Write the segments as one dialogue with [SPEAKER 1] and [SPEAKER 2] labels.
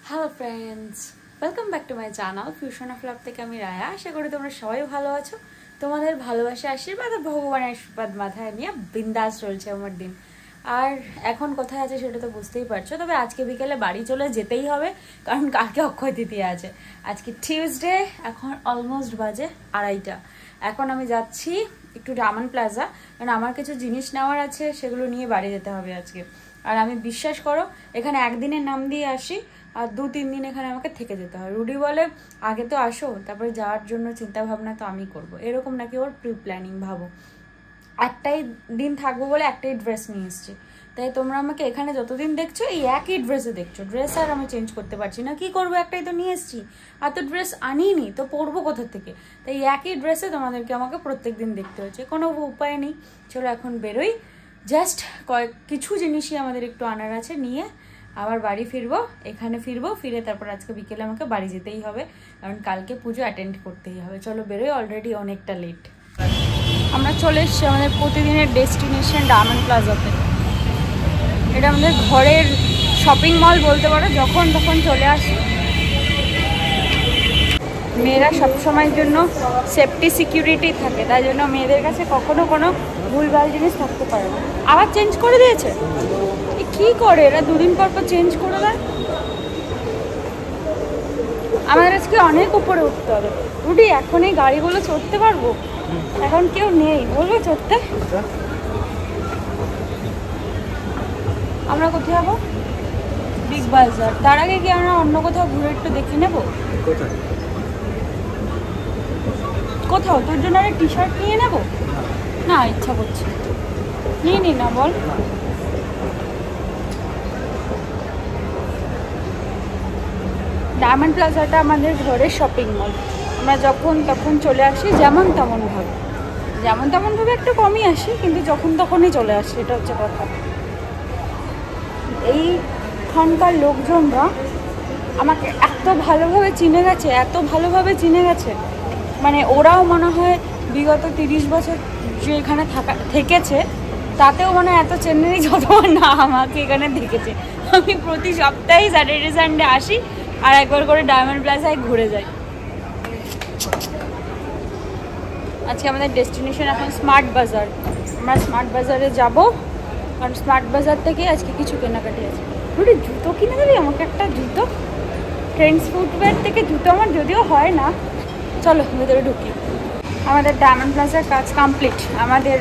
[SPEAKER 1] Hello friends, welcome back to my channel fusion of love থেকে আমি রায়া। আশা করি তোমরা সবাই ভালো আছো। তোমাদের ভালোবাসা আশীর্বাদ আর ভগবানের আশীর্বাদ মাথায় নিয়ে বিন্দাস চলছে আমার দিন। আর এখন কোথায় আছে সেটা তো বুঝতেই পারছো, তবে আজকে বিকেলে বাড়ি চলে যেতেই হবে, কারণ কালকে অক্ষয় তৃতীয়া আছে। আজকে টিউসডে, এখন অলমোস্ট বাজে 2:30। এখন আমি যাচ্ছি একটু ডায়মন্ড প্লাজা, কারণ আমার কিছু জিনিস নেওয়ার আছে, সেগুলো নিয়ে বাড়ি যেতে হবে আজকে। আর আমি বিশ্বাস করো, এখানে একদিনের নাম দিয়ে আসি আর 2-3 দিন এখানে আমাকে থেকে যেতে হয়। রুডি বলে আগে তো আসো, তারপরে যাওয়ার জন্য চিন্তা ভাবনা তো আমি করব, এরকম নাকি ওর প্রি প্ল্যানিং। ভাবো, একটাই দিন থাকবো বলে একটাই ড্রেস নিয়ে এসছি, তাই তোমরা আমাকে এখানে যতদিন দেখছো এই একই ড্রেসে দেখছো। ড্রেস আর আমি চেঞ্জ করতে পারছি না, কি করবো, একটাই তো নিয়ে এসছি। আর তো ড্রেস আনিনি তো পরবো কোথা থেকে, তাই একই ড্রেসে তোমাদেরকে আমাকে প্রত্যেক দিন দেখতে হচ্ছে, কোনো উপায় নেই। চলো এখন বেরোই, জাস্ট কিছু জিনিসই আমাদের একটু আনার আছে, নিয়ে আবার বাড়ি ফিরবো, এখানে ফিরবো, ফিরে তারপর আজকে বিকেলে আমাকে বাড়ি যেতেই হবে, কারণ কালকে পুজো অ্যাটেন্ড করতেই হবে। চলো বেরোই, অলরেডি অনেকটা লেট। আমরা চলে এসেছি আমাদের প্রতিদিনের ডেস্টিনেশন ডায়মন্ড প্লাজাতে। এটা আমাদের ঘরের শপিং মল বলতে পারো, যখন তখন চলে আসি। মেয়েরা সবসময়ের জন্য সেফটি সিকিউরিটি থাকে, তাই জন্য মেয়েদের কাছে কখনো কোনো ভুলভাল জিনিস থাকতে পারে না। আবার চেঞ্জ করে দিয়েছে, কি করে এরা 2 দিন পর পর চেঞ্জ করে দেয়। আমাদের আজকে অনেক উপরে উঠতে হবে। রুডি, এখন এই গাড়িগুলো চড়তে পারবো? এখন কেউ নেই, বলবো চড়তে। আমরা কোথায় যাবো? বিগ বাজার। তার আগে কি আমরা অন্য কোথাও ঘুরে একটু দেখে নেবো? কোথাও তোর জন্য একটা টি শার্ট নিয়ে নেবো না, ইচ্ছা করছে। নিয়ে নি না, বল। ডায়মন্ড প্লাজাটা আমাদের ঘরের শপিং মল। আমরা যখন তখন চলে আসি, যেমন তেমনভাবে একটু কমই আসি, কিন্তু যখন তখনই চলে আসি, এটা হচ্ছে কথা। এইখানকার লোকজনরা আমাকে এত ভালোভাবে চিনে গেছে, মানে ওরাও মনে হয় বিগত 30 বছর যে এখানে থেকেছে, তাতেও মানে এত চেন্নাই যতবার না আমাকে এখানে দেখেছে। আমি প্রতি সপ্তাহে স্যাটারডে সানডে আসি আর একবার করে ডায়মন্ড প্লাজায় ঘুরে যাই। আজকে আমাদের ডেস্টিনেশন এখন স্মার্ট বাজার। আমরা স্মার্ট বাজারে যাব, কারণ স্মার্ট বাজার থেকে আজকে কিছু কেনাকাটি আছে। রুটি, জুতো কিনে দেবে আমাকে একটা? জুতো ট্রেন্ডস ফুটওয়্যার থেকে জুতো আমার যদিও হয় না। চলো ভেতরে ঢুকি। আমাদের ডায়মন্ড প্লাজার কাজ কমপ্লিট। আমাদের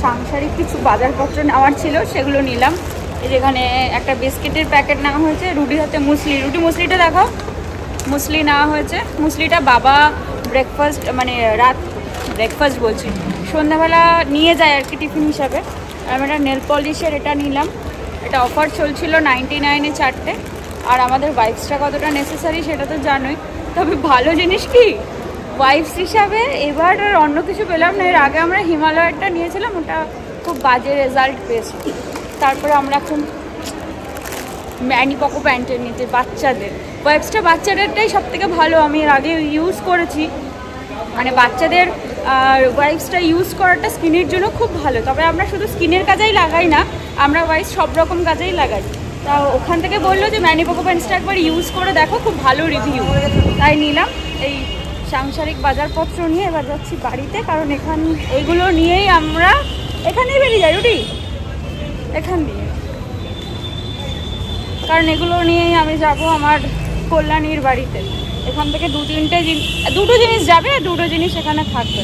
[SPEAKER 1] সাংসারিক কিছু বাজারপত্র নেওয়ার ছিল, সেগুলো নিলাম। এই যেখানে একটা বিস্কিটের প্যাকেট নেওয়া হয়েছে, রুটির হাতে মুসলি। রুটি, মুসলিটা দেখাও। মুসলি নেওয়া হয়েছে। মুসলিটা বাবা ব্রেকফাস্ট, মানে রাত ব্রেকফাস্ট বলছি, সন্ধ্যাবেলা নিয়ে যায় আর কি, টিফিন হিসাবে। আমি একটা নেল পলিশের এটা নিলাম, এটা অফার চলছিল 99-এ 4টে। আর আমাদের ওয়াইফসটা কতটা নেসেসারি সেটা তো জানোই, তবে ভালো জিনিস কি ওয়াইফস হিসাবে এবার আর অন্য কিছু পেলাম না। এর আগে আমরা হিমালয়েরটা নিয়েছিলাম, ওটা খুব বাজে রেজাল্ট পেয়েছি। তারপরে আমরা এখন ম্যানি পকো প্যান্টের নিতে, বাচ্চাদের ওয়াইফসটা, বাচ্চাদেরটাই সব থেকে ভালো। আমি এর আগে ইউজ করেছি, মানে বাচ্চাদের ওয়াইপসটা ইউজ করাটা স্কিনের জন্য খুব ভালো। তবে আমরা শুধু স্কিনের কাজেই লাগাই না, আমরা ওয়াইপস সব রকম কাজেই লাগাই। তা ওখান থেকে বললো যে ম্যানি পকো প্যান্টসটা একবার ইউজ করে দেখো, খুব ভালো রিভিউ, তাই নিলাম। এই সাংসারিক বাজারপত্র নিয়ে এবার যাচ্ছি বাড়িতে, কারণ এগুলো নিয়েই আমরা এখানেই বেরিয়ে যাই রুটি, এখান দিয়ে, কারণ এগুলো নিয়েই আমি যাব আমার কল্যাণীর বাড়িতে। এখান থেকে দুটো জিনিস যাবে আর দুটো জিনিস এখানে থাকবে।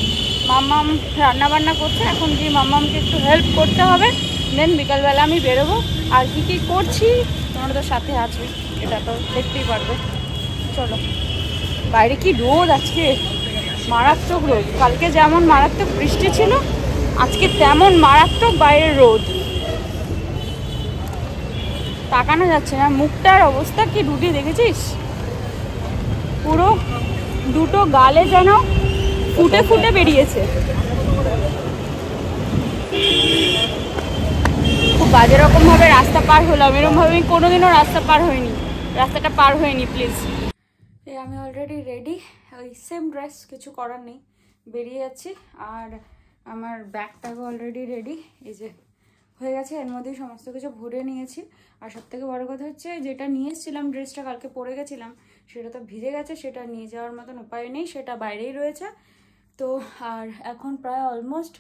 [SPEAKER 1] মাম্মাম রান্নাবান্না করছে, এখন গিয়ে মাম্মামকে একটু হেল্প করতে হবে, দেন বিকালবেলা আমি বেরোবো। আর কী কী করছি তোমরা তো সাথে আছো, এটা তো দেখতেই পারবে। চলো, বাইরে কি রোদ আজকে, মারাত্মক রোদ। কালকে যেমন মারাত্মক বৃষ্টি ছিল, আজকে তেমন মারাত্মক বাইরের রোদ। তাকানো যাচ্ছে না, মুখটার অবস্থা কি রুটি দেখেছিস? পুরো দুটো গালে যেন ফুটে ফুটে বেরিয়েছে, খুব বাজে রকম ভাবে রাস্তা পার হলাম। এরকম ভাবে আমি কোনোদিনও রাস্তাটা পার হয়নি প্লিজ। এই আমি অলরেডি রেডি, ওই সেম ড্রেস, কিছু করার নেই, বেরিয়ে যাচ্ছি। আর আমার ব্যাগটাও অলরেডি রেডি, এই যে হয়ে গেছে, এর মধ্যেই সমস্ত কিছু ভরে নিয়েছি। আর সব থেকে বড় কথা হচ্ছে যেটা নিয়ে এসেছিলাম, ড্রেসটা কালকে পরে গেছিলাম, সেটা তো ভিজে গেছে, সেটা নিয়ে যাওয়ার মতন উপায় নেই, সেটা বাইরেই রয়েছে। তো আর এখন প্রায় অলমোস্ট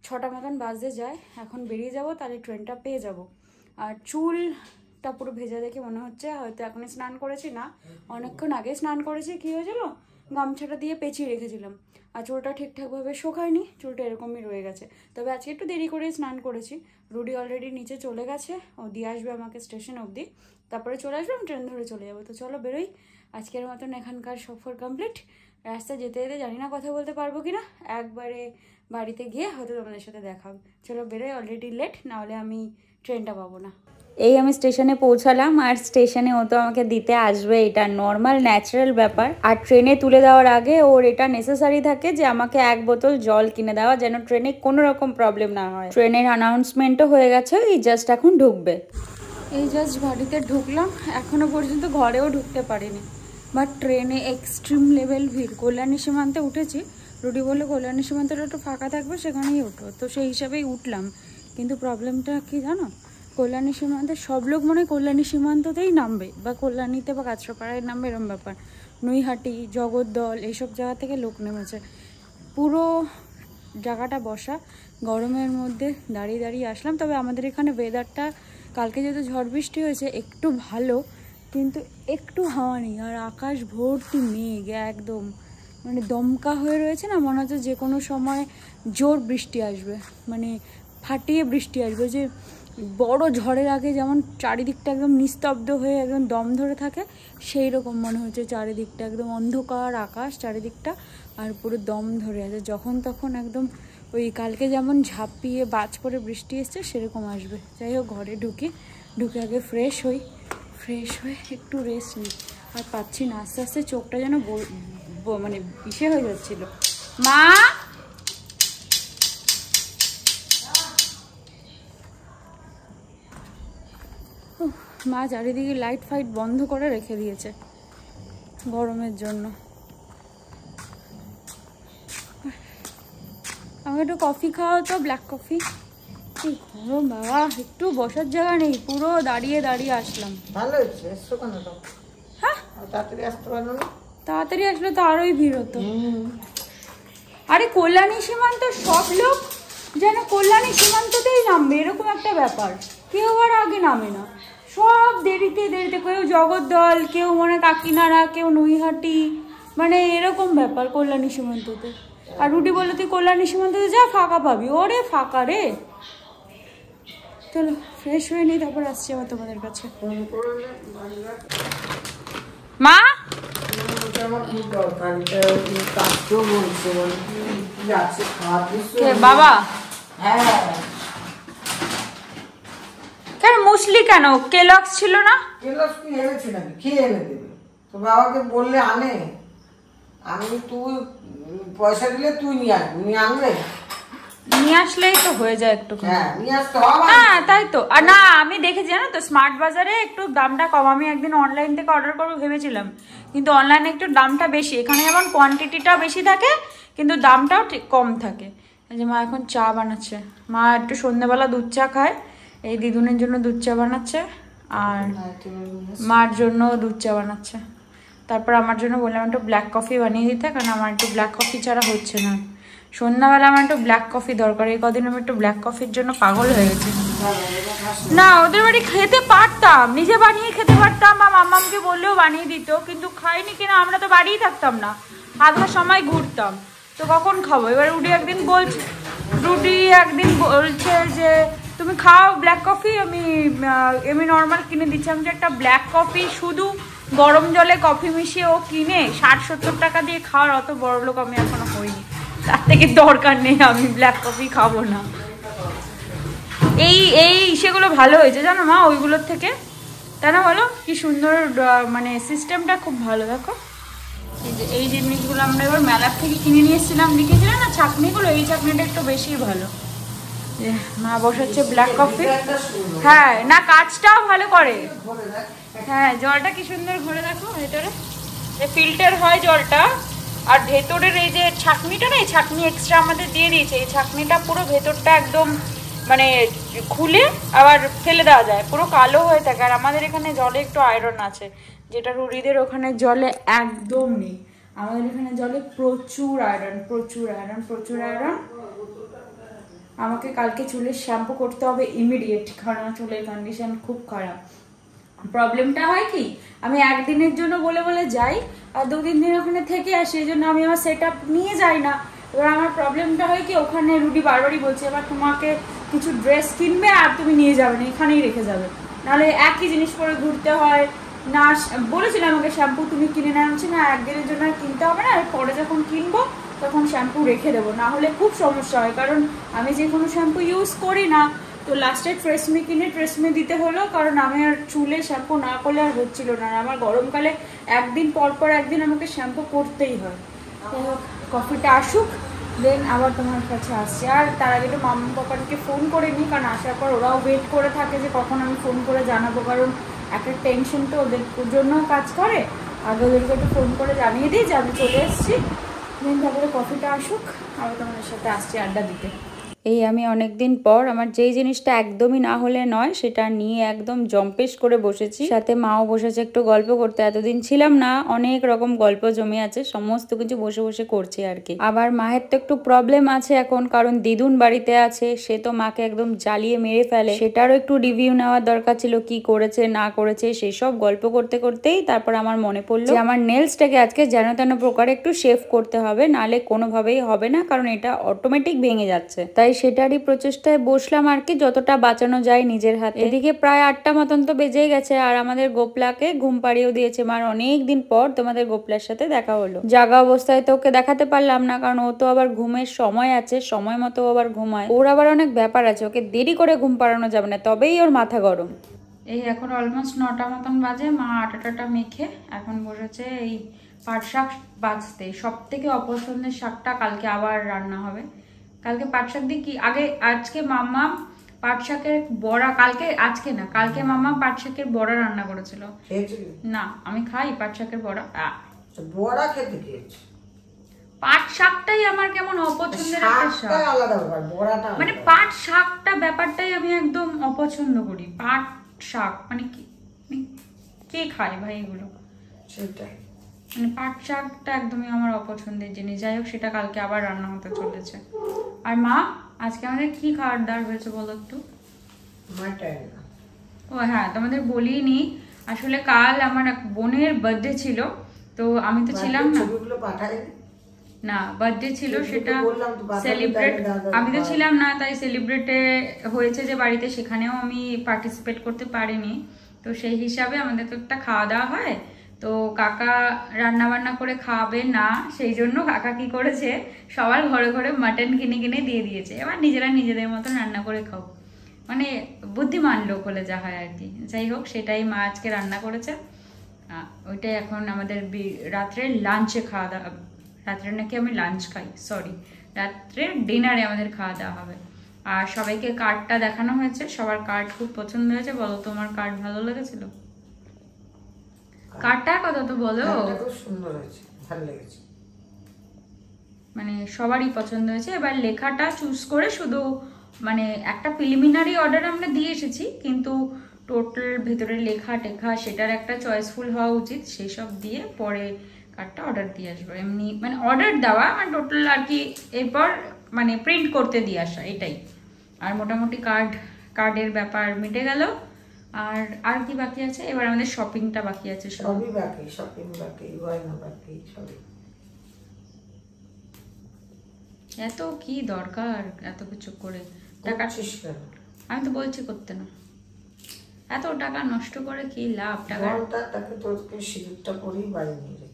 [SPEAKER 1] 6টা মতন বাজতে যায়, এখন বেরিয়ে যাব, তাহলে ট্রেনটা পেয়ে যাব। আর চুলটা পুরো ভেজা দেখে মনে হচ্ছে হয়তো এখনই স্নান করেছি, না অনেকক্ষণ আগে স্নান করেছি। কী হয়েছিল, গামছাটা দিয়ে পেঁচিয়ে রেখেছিলাম, আর চুলটা ঠিকঠাকভাবে শোকায়নি, চুলটা এরকমই রয়ে গেছে। তবে আজকে একটু দেরি করে স্নান করেছি। রুডি অলরেডি নিচে চলে গেছে, ও দিয়ে আসবে আমাকে স্টেশন অবধি, তারপরে চলে আসবে, আমি ট্রেন ধরে চলে যাবো। তো চলো বেরোই, আজকের মতন এখানকার সফর কমপ্লিট। রাস্তা যেতে যেতে জানি না কথা বলতে পারবো কিনা, একবারে বাড়িতে গিয়ে হয়তো তোমাদের সাথে দেখা হবে। চলো বেরোই, অলরেডি লেট, নাহলে আমি ট্রেনটা পাবো না। এই আমি স্টেশনে পৌঁছালাম, আর স্টেশনে ও তো আমাকে দিতে আসবে, এটা নর্মাল ন্যাচারাল ব্যাপার। আর ট্রেনে তুলে দেওয়ার আগে ওর এটা নেসেসারি থাকে যে আমাকে 1 বোতল জল কিনে দেওয়া, যেন ট্রেনে কোনো রকম প্রবলেম না হয়। ট্রেনের অ্যানাউন্সমেন্টও হয়ে গেছে, এই জাস্ট এখন ঢুকবে। এই জাস্ট বাড়িতে ঢুকলাম, এখনো পর্যন্ত ঘরেও ঢুকতে পারিনি। বাট ট্রেনে এক্সট্রিম লেভেল ভিড়। কল্যাণী সীমান্তে উঠেছি, রুডি বললো কল্যাণী সীমান্তটা একটু ফাঁকা থাকবে, সেখানেই উঠো, তো সেই হিসাবেই উঠলাম। কিন্তু প্রবলেমটা কি জানো, কল্যাণী সীমান্তে সব লোক মনে হয় কল্যাণী সীমান্ততেই নামবে, বা কল্যাণীতে বা কাঁচরাপাড়ায় নামবে, এরম ব্যাপার। নৈহাটি, জগদ্দল এইসব জায়গা থেকে লোক নেমেছে। পুরো জায়গাটা বসা, গরমের মধ্যে দাঁড়িয়ে দাঁড়িয়ে আসলাম। তবে আমাদের এখানে ওয়েদারটা কালকে যেহেতু ঝড় বৃষ্টি হয়েছে একটু ভালো, কিন্তু একটু হাওয়া নেই, আর আকাশ ভর্তি মেঘ, একদম মানে দমকা হয়ে রয়েছে না, মনে হচ্ছে যে কোনো সময় জোর বৃষ্টি আসবে, মানে ফাটিয়ে বৃষ্টি আসবে। যে বড় ঝড়ের আগে যেমন চারিদিকটা একদম নিস্তব্ধ হয়ে একদম দম ধরে থাকে, সেই রকম মনে হচ্ছে চারিদিকটা একদম অন্ধকার আকাশ চারিদিকটা, আর পুরো দম ধরে আছে। যখন তখন একদম ওই কালকে যেমন ঝাঁপিয়ে বাজ করে বৃষ্টি এসছে সেরকম আসবে। যাই হোক, ঘরে ঢুকে আগে ফ্রেশ হয়ে একটু রেস্ট নিই। আর পাচ্ছি না, আস্তে আস্তে চোখটা যেন মানে বিষে হয়ে যাচ্ছিল। মা, মা চারিদিকে লাইট ফাইট বন্ধ করে রেখে দিয়েছে গরমের জন্য। আমাকে একটু কফি খাওয়াও তো, ব্ল্যাক কফি। কি গরম বাবা, একটু বসার জায়গা নেই, পুরো দাঁড়িয়ে দাঁড়িয়ে আসলাম।
[SPEAKER 2] ভালো হয়েছে, এসো কেন তো?
[SPEAKER 1] হ্যাঁ,
[SPEAKER 2] তাড়াতাড়ি আসতে পারলো না?
[SPEAKER 1] তাড়াতাড়ি আসলে তো আরোই ভিড় হতো। আরে কল্যাণী সীমান্ত সব লোক যেন কল্যাণী সীমান্ততেই নামবে, এরকম একটা ব্যাপার। কেউ আর আগে নামে না, সব দেরিতে দেরিতে, কেউ জগদ্দল, কেউ মনে কাকিনাড়া, কেউ নৈহাটি, মানে এরকম ব্যাপার কল্যাণী সীমান্ততে। আর রুটি বললো তুই কল্যাণী সীমান্ততে যা, ফাঁকা পাবি। ওরে ফাঁকা রে। চলো ফ্রেশ হয়ে নিই, তারপর আসছি আবার তোমাদের কাছে। মা, বাবা কেন মুসলি, কেন কেলক্স ছিল না?
[SPEAKER 2] কেলক্স কি এনেছি নাকি? খেয়ে এনে দেবে তো, বাবাকে বললে আনে। আমি তুই পয়সা দিলে তুই নিয়ে আসবি, নিয়ে আনবে,
[SPEAKER 1] নিয়ে আসলেই তো হয়ে যায় একটু।
[SPEAKER 2] হ্যাঁ নিয়ে আসতে হবে।
[SPEAKER 1] হ্যাঁ তাই তো। আর না, আমি দেখেছি জানো তো, স্মার্ট বাজারে একটু দামটা কম। আমি একদিন অনলাইন থেকে অর্ডার করবো ভেবেছিলাম, কিন্তু অনলাইনে একটু দামটা বেশি। এখানে যেমন কোয়ান্টিটিটা বেশি থাকে, কিন্তু দামটাও ঠিক কম থাকে। এই যে মা এখন চা বানাচ্ছে, মা একটু সন্ধ্যেবেলা দুধ চা খায়, এই দিদুনের জন্য দুধ চা বানাচ্ছে, আর মার জন্য দুধ চা বানাচ্ছে। তারপর আমার জন্য বললাম একটু ব্ল্যাক কফি বানিয়ে দিতে, কারণ আমার একটু ব্ল্যাক কফি ছাড়া হচ্ছে না। সন্ধ্যাবেলা আমার একটু ব্ল্যাক কফি দরকার। এই কদিন আমি একটু ব্ল্যাক কফির জন্য পাগল হয়ে গেছি। না, ওদের বাড়ি খেতে পারতাম, নিজে বানিয়ে খেতে পারতাম, বা মাম্মামকে বললেও বানিয়ে দিত, কিন্তু খাইনি কিনা। আমরা তো বাড়িই থাকতাম না, আধা সময় ঘুরতাম, তো কখন খাবো। এবার রুডি একদিন বলছে যে তুমি খাও ব্ল্যাক কফি, আমি নর্মাল কিনে দিচ্ছি। আমি যে একটা ব্ল্যাক কফি শুধু গরম জলে কফি মিশিয়ে ও কিনে 60-70 টাকা দিয়ে খাওয়ার অত বড় লোক আমি এখনো হইনি। তার থেকে দরকার নেই, আমি ব্ল্যাক কফি খাবো না। এই সেগুলো ভালো হয়েছে জানো মা, ওইগুলোর থেকে। তাই না বলো? কি সুন্দর, মানে সিস্টেমটা খুব ভালো। দেখো এই জিনিসগুলো আমরা এবার মেলার থেকে কিনে নিয়ে এসেছিলাম, লিখেছিলাম না ছাকনিগুলো, এই ছাকনিটা একটু বেশি ভালো। মা বসাচ্ছে ব্ল্যাক কফি। হ্যাঁ না, কাজটাও ভালো করে। হ্যাঁ, জলটা কি সুন্দর ঘুরে দেখো, ভেতরে ফিল্টার হয় জলটা, আর ভেতরের এই যে ছাকনিটা না, এই ছাকনি এক্সট্রা আমাদের দিয়ে দিয়েছে। এই ছাকনিটা পুরো ভেতরটা একদম মানে খুলে আবার ফেলে দেওয়া যায়, পুরো কালো হয়ে থাকে। আর আমাদের এখানে জলে একটু আয়রন আছে, যেটা রুড়িদের ওখানে জলে একদম নেই। আমাদের এখানে জলে প্রচুর আয়রন, প্রচুর আয়রন, প্রচুর আয়রন। আমাকে কালকে চুলের শ্যাম্পু করতে হবে ইমিডিয়েট, কারণ আমার চুলের কন্ডিশন খুব খারাপ। প্রবলেমটা হয় কি, আমি একদিনের জন্য বলে বলে যাই আর 2-3 দিন ওখানে থেকে আসি, এই জন্য আমি আমার সেট আপ নিয়ে যাই না। এবার আমার প্রবলেমটা হয় কি, ওখানে রুডি বারবারই বলছে এবার তোমাকে কিছু ড্রেস কিনবে আর তুমি নিয়ে যাবে না, এখানেই রেখে যাবে, নাহলে একই জিনিস পরে ঘুরতে হয়। না বলেছিল আমাকে শ্যাম্পু তুমি কিনে না, আনছি না একদিনের জন্য কিনতে হবে না, পরে যখন কিনবো তখন শ্যাম্পু রেখে দেবো, না হলে খুব সমস্যা হয়। কারণ আমি যে কোনো শ্যাম্পু ইউজ করি না, তো লাস্টে ট্রেসমি কিনে ট্রেসমি দিতে হলো, কারণ আমি আর চুলে শ্যাম্পু না করলে আর হচ্ছিল না। আমার গরমকালে একদিন পর পর একদিন আমাকে শ্যাম্পু করতেই হয়। কফিটা আসুক, দেন আবার তোমার কাছে আসছি। আর তার আগে তো মাম্মা পাপাকে ফোন করে নিই, কারণ আসার পর ওরাও ওয়েট করে থাকে যে কখন আমি ফোন করে জানাবো, কারণ একটা টেনশন তো ওদের জন্য কাজ করে। আগে ওদেরকে একটু ফোন করে জানিয়ে দিই যে আমি চলে এসেছি, দেন তারপরে কফিটা আসুক, আবার তোমাদের সাথে আসছি আড্ডা দিতে। এই আমি অনেক দিন পর আমার যেই জিনিসটা একদমই না হলে নয় সেটা নিয়ে একদম জম্পেশ করে বসেছি, সাথে মাও বসেছে একটু গল্প করতে। এতদিন ছিলাম না, অনেক রকম গল্প জমে আছে, সমস্ত কিছু বসে বসে করছি আর কি। আবার মায়ের তো একটু প্রবলেম আছে এখন, কারণ দিদুন বাড়িতে আছে, সে তো মাকে একদম জ্বালিয়ে মেরে ফেলে, সেটারও একটু রিভিউ নেওয়ার দরকার ছিল, কি করেছে না করেছে সেই সব গল্প করতে করতেই তারপর আমার মনে পড়লো যে আমার নেলসটাকে আজকে যেন তেন প্রকারে একটু শেভ করতে হবে, নাহলে কোনোভাবেই হবে না, কারণ এটা অটোমেটিক ভেঙে যাচ্ছে। তাই সেটারই প্রচেষ্টায় বসলাম আর কি, যতটা বাঁচানো যায় নিজের হাতে। এদিকে প্রায় 8টা মতন তো বেজেই গেছে, আর আমাদের গোপলাকে ঘুম পাড়িয়েও দিয়েছে মার। অনেক দিন পর তোমাদের গোপলার সাথে দেখা হলো। জাগা অবস্থায় তো ওকে দেখাতে পারলাম না, কারণ ও তো আবার ঘুমের সময় আছে, সময় মতো আবার ঘুমায়, ওর আবার অনেক ব্যাপার আছে, ওকে দেরি করে ঘুম পাড়ানো যাবে না, তবেই ওর মাথা গরম। এই এখন অলমোস্ট 9টা মতন বাজে, মা আটাটা মেখে এখন বসেছে এই পাট শাক বাজতে। সব থেকে অপছন্দের শাকটা কালকে আবার রান্না হবে। কালকে পাট শাক দিয়ে কি, আজকে মাম্মা পাট শাকের বড়া, আজকে না কালকে মাম্মা পাট শাকের বড়া রান্না করেছিল। না আমি খাই পাট শাকের বড়া,
[SPEAKER 2] বড়া খেতে খেয়েছি।
[SPEAKER 1] পাট শাকটাই আমার কেমন অপছন্দের একটা শাক, মানে পাট শাকটা ব্যাপারটাই আমি একদম অপছন্দ করি। পাট শাক মানে কি, কে খায় ভাই এগুলো,
[SPEAKER 2] সেটাই
[SPEAKER 1] মানে পাট শাকটা একদমই আমার অপছন্দের জিনিস। যাই হোক, সেটা কালকে আবার রান্না হতে চলেছে। আর মা আজকে আমাদের কি খাবার দাবার হয়েছে বলো একটু? ও হ্যাঁ, তোমাদের বলিনি, আসলে কাল আমার এক বোনের বার্থডে ছিল, তো আমি তো ছিলাম না, না বার্থডে ছিল সেটা সেলিব্রেট, আমি তো ছিলাম না, তাই সেলিব্রেটে হয়েছে যে বাড়িতে, সেখানেও আমি পার্টিসিপেট করতে পারিনি। তো সেই হিসাবে আমাদের তো একটা খাওয়া দাওয়া হয়, তো কাকা রান্না বান্না করে খাবে না, সেই জন্য কাকা কি করেছে, সবার ঘরে ঘরে মাটন কিনে কিনে দিয়ে দিয়েছে, এবার নিজেরা নিজেদের মতন রান্না করে খাও, মানে বুদ্ধিমান লোক হলে যা হয় আর কি। যাই হোক, সেটাই মা আজকে রান্না করেছে, ওইটাই এখন আমাদের রাত্রে লাঞ্চে খাওয়া দাওয়া, রাত্রে নাকি আমি লাঞ্চ খাই, সরি রাত্রে ডিনারে আমাদের খাওয়া দাওয়া হবে। আর সবাইকে কার্ডটা দেখানো হয়েছে, সবার কার্ড খুব পছন্দ হয়েছে। বলো তোমার কার্ড ভালো লেগেছিল? কার্ডটার কথা তো বলো।
[SPEAKER 2] খুব সুন্দর হয়েছে, ভালো লেগেছে,
[SPEAKER 1] মানে সবারই পছন্দ হয়েছে। এবার লেখাটা চুজ করে শুধু মানে একটা প্রিলিমিনারি অর্ডার আমরা দিয়ে এসেছি, কিন্তু টোটাল ভেতরে লেখা টেখা সেটার একটা চয়েসফুল হওয়া উচিত, সেই সব দিয়ে পরে কার্ডটা অর্ডার দিয়ে আসবো। এমনি মানে অর্ডার দেওয়া আর টোটাল আর কি, এরপর মানে প্রিন্ট করতে দিয়ে আসা, এটাই। আর মোটামুটি কার্ডের ব্যাপার মিটে গেল। আর কি বাকি আছে, এবার আমাদের শপিংটা বাকি আছে।
[SPEAKER 2] সবই বাকি, শপিং বাকি, গয়না বাকি, সবই।
[SPEAKER 1] এত কি দরকার এত কিছু করে টাকা, আমি তো বলছি করতে না, এত টাকা নষ্ট করে কি লাভ?
[SPEAKER 2] টাকা তোকে সিঁদুরটা পরেই বাড়ি নিয়ে যাই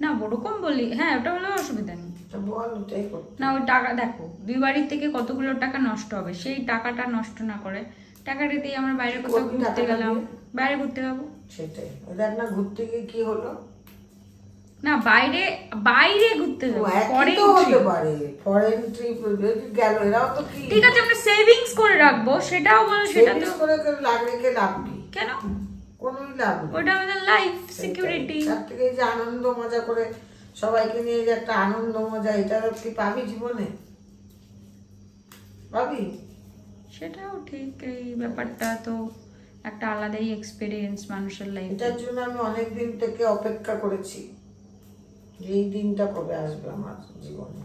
[SPEAKER 1] না, ওরকম বলি, হ্যাঁ ওটা হলেও অসুবিধা নেই, না ওই টাকা দেখো 2 বাড়ির থেকে কতগুলো টাকা নষ্ট হবে, সেই টাকাটা নষ্ট না করে টাকাটা দিয়ে আমরা বাইরে কোথাও ঘুরতে গেলাম, বাইরে ঘুরতে যাবো,
[SPEAKER 2] সেটাই। দেখ না, ঘুরতে গিয়ে কি হলো,
[SPEAKER 1] না বাইরে ঘুরতে যাবো,
[SPEAKER 2] ফরেন ট্রিপ গেল, এরাও তো কি
[SPEAKER 1] ঠিক আছে, আমরা সেভিংস করে রাখবো, সেটাও বলো, সেটা তো
[SPEAKER 2] করে রেখে লাভ কি,
[SPEAKER 1] কেন
[SPEAKER 2] কোনোই লাভ নেই,
[SPEAKER 1] ওটা আমাদের লাইফ সিকিউরিটি।
[SPEAKER 2] তার থেকে যে আনন্দ মজা করে সবাইকে নিয়ে যে একটা আনন্দ মজা, এটা কি পাবি জীবনে? পাবি?
[SPEAKER 1] সেটাও ঠিক, এই ব্যাপারটা তো একটা আলাদাই এক্সপিরিয়েন্স মানুষের লাইফে।
[SPEAKER 2] এটার জন্য আমি অনেক দিন থেকে অপেক্ষা করেছি, এই দিনটা কবে আসবে আমার জীবনে।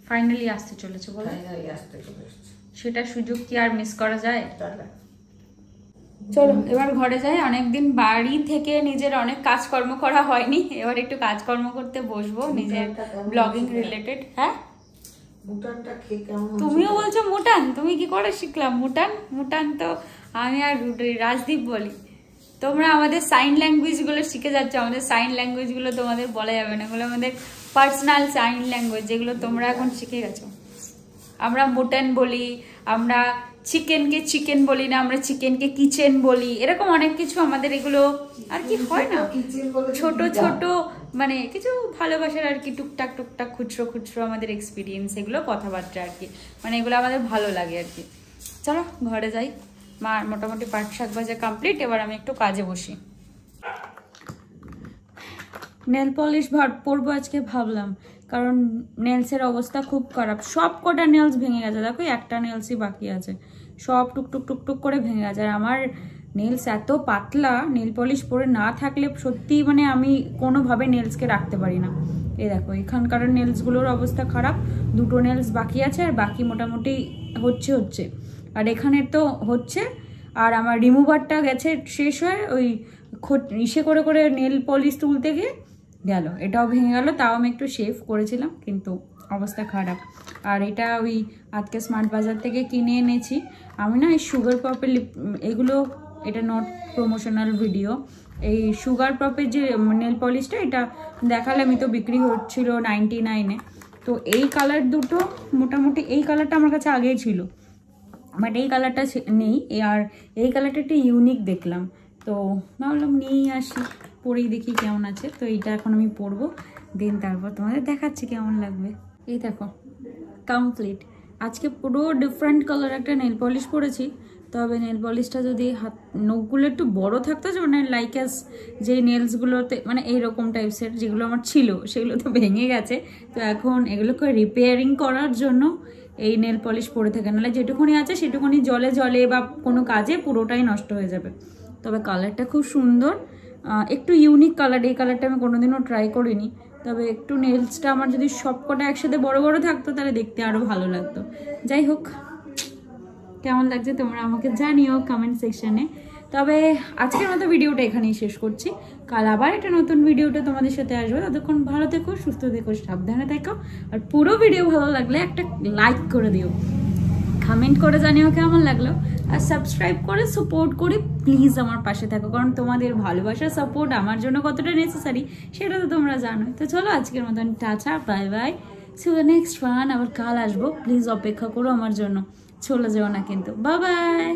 [SPEAKER 1] ফাইনালি আসতে চলেছে, বলো।
[SPEAKER 2] ফাইনালি আসতে চলেছে,
[SPEAKER 1] সেটা সুযোগ কি আর মিস করা যায়?
[SPEAKER 2] তাহলে
[SPEAKER 1] চলো এবার ঘরে যাই। অনেকদিন বাড়ি থেকে নিজের অনেক কাজকর্ম করা হয়নি, এবার একটু কাজকর্ম করতে বসবো নিজের ব্লগিং রিলেটেড। হ্যাঁ,
[SPEAKER 2] মুটানটা খেয়ে কেমন?
[SPEAKER 1] তুমিও বলছো মুটান? তুমি কি করে শিখলাম মুটান? মুটান তো আমি আর রাজদীপ বলি। তোমরা আমাদের সাইন ল্যাঙ্গুয়েজ গুলো শিখে যাচ্ছ, আমাদের সাইন ল্যাঙ্গুয়েজ গুলো তোমাদের বলা যাবে না, এগুলো আমাদের পার্সোনাল সাইন ল্যাঙ্গুয়েজ, যেগুলো তোমরা এখন শিখে গেছো। আমরা মুটান বলি, আমরা চিকেনকে চিকেন বলি না, আমরা চিকেনকে কিচেন বলি, এরকম অনেক কিছু আমাদের এগুলো আর কি হয় না, ছোট ছোট মানে কিছু ভালোবাসার আর কি, টুকটাক টুকটাক খুচরো খুচরো আমাদের এক্সপিরিয়েন্স, এগুলো কথাবার্তা আর কি, মানে এগুলো আমাদের ভালো লাগে আর কি। চলো ঘরে যাই, মা মোটামুটি পাট শাক ভাজা কমপ্লিট, এবার আমি একটু কাজে বসি। নেল পলিশ পরবো আজকে ভাবলাম, কারণ নেলসের অবস্থা খুব খারাপ, সব কটা নেলস ভেঙে গেছে, দেখো একটা নেলসই বাকি আছে, সব টুকটুক টুকটুক করে ভেঙে গেছে। আর আমার নেলস এত পাতলা, নেল পলিশ পরে না থাকলে সত্যি মানে আমি কোনোভাবে নেলসকে রাখতে পারি না। এই দেখো এখানকার নেলসগুলোর অবস্থা খারাপ, দুটো নেলস বাকি আছে, আর বাকি মোটামুটি হচ্ছে আর এখানের তো হচ্ছে। আর আমার রিমুভারটা গেছে শেষ হয়ে, ওই ইসে করে করে নেল পলিশ তুলতে গিয়ে গেল, এটাও ভেঙে গেল। তাও আমি একটু শেভ করেছিলাম, কিন্তু অবস্থা খারাপ। আর এটা ওই আজকে স্মার্ট বাজার থেকে কিনে এনেছি আমি না, এই সুগার পপের এগুলো, এটা নট প্রমোশনাল ভিডিও, এই সুগার পপের যে নেল পলিশটা, এটা দেখালামই তো, বিক্রি হচ্ছিল 99-এ। তো এই কালার দুটো মোটামুটি, এই কালারটা আমার কাছে আগেই ছিল, বাট এই কালারটা নেই, আর এই কালারটা একটু ইউনিক দেখলাম, তো ভাবলাম নিয়েই আসি, পরেই দেখি কেমন আছে। তো এইটা এখন আমি পরবো, দেন তারপর তোমাদের দেখাচ্ছি কেমন লাগবে। এই দেখো কমপ্লিট, আজকে পুরো ডিফারেন্ট কালার একটা নেল পলিশ পরেছি। তবে নেল পলিশটা যদি নখগুলো একটু বড় থাকতো, যে মানে লাইক অ্যাজ যে নেলসগুলোতে মানে এইরকম টাইপসের যেগুলো আমার ছিল, সেগুলো তো ভেঙে গেছে। তো এখন এগুলোকে রিপেয়ারিং করার জন্য এই নেল পলিশ পরে থাকে, নাহলে যেটুকুনি আছে সেটুকুনি জলে জলে বা কোনো কাজে পুরোটাই নষ্ট হয়ে যাবে। তবে কালারটা খুব সুন্দর, একটু ইউনিক কালার, এই কালারটা আমি কোনোদিনও ট্রাই করিনি। তবে একটু নেলসটা আমার যদি সব কটা একসাথে বড় বড় থাকতো, তাহলে দেখতে আরও ভালো লাগতো। যাই হোক, কেমন লাগছে তোমরা আমাকে জানিও কমেন্ট সেকশনে। তবে আজকের মতো ভিডিওটা এখানেই শেষ করছি, কাল আবার একটা নতুন ভিডিওটা তোমাদের সাথে আসবে। ততক্ষণ ভালো থেকো, সুস্থ থেকো, সাবধানে থেকো। আর পুরো ভিডিও ভালো লাগলে একটা লাইক করে দিও, কমেন্ট করে জানিও কেমন লাগলো, আর সাবস্ক্রাইব করে সাপোর্ট করে প্লিজ আমার পাশে থাকো, কারণ তোমাদের ভালোবাসা সাপোর্ট আমার জন্য কতটা নেসেসারি সেটা তো তোমরা জানো। তো চলো আজকের মতন tata, bye bye, see you next one. আবার কাল আসবো, প্লিজ অপেক্ষা করো আমার জন্য, চলে যেও না কিন্তু। Bye bye.